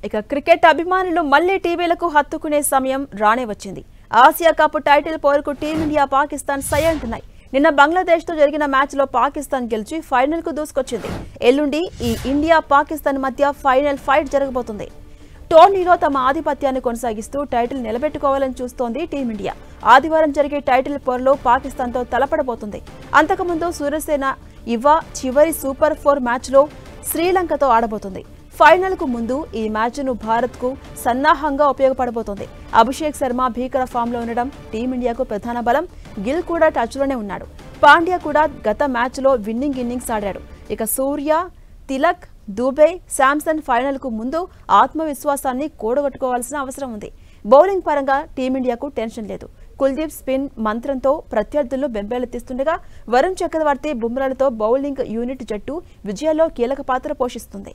ఇక క్రికెట్ అభిమానులు మళ్లీ టీవీలకు హత్తుకునే సమయం రానే వచ్చింది. ఆసియా కప్ టైటిల్ పోరుకు టీమిండియా పాకిస్తాన్ సై అంటున్నాయి. నిన్న బంగ్లాదేశ్తో జరిగిన మ్యాచ్లో పాకిస్తాన్ గెలిచి ఫైనల్కు దూసుకొచ్చింది. ఎల్లుండి ఈ ఇండియా పాకిస్తాన్ మధ్య ఫైనల్ ఫైట్ జరగబోతుంది. టోర్నీలో తమ ఆధిపత్యాన్ని కొనసాగిస్తూ టైటిల్ నిలబెట్టుకోవాలని చూస్తోంది టీమిండియా. ఆదివారం జరిగే టైటిల్ పోరులో పాకిస్తాన్తో తలపడబోతుంది. అంతకుముందు సూర్యసేన చివరి సూపర్ 4 మ్యాచ్లో శ్రీలంకతో ఆడబోతుంది. ఫైనల్కు ముందు ఈ మ్యాచ్ను భారత్కు సన్నాహంగా ఉపయోగపడబోతోంది. అభిషేక్ శర్మ భీకర ఫామ్లో ఉండడం టీమిండియాకు ప్రధాన బలం. గిల్ కూడా టచ్లోనే ఉన్నాడు. పాండ్యా కూడా గత మ్యాచ్లో విన్నింగ్ ఇన్నింగ్స్ ఆడాడు. ఇక సూర్య, తిలక్, దూబే, శాంసన్ ఫైనల్కు ముందు ఆత్మవిశ్వాసాన్ని కూడగట్టుకోవాల్సిన అవసరం ఉంది. బౌలింగ్ పరంగా టీమిండియాకు టెన్షన్ లేదు. కుల్దీప్ స్పిన్ మంత్రంతో ప్రత్యర్థులను బెంబేలెత్తిస్తుండగా వరుణ్ చక్రవర్తి, బుమ్రాలతో బౌలింగ్ యూనిట్ జట్టు విజయాల్లో కీలక పాత్ర పోషిస్తుంది.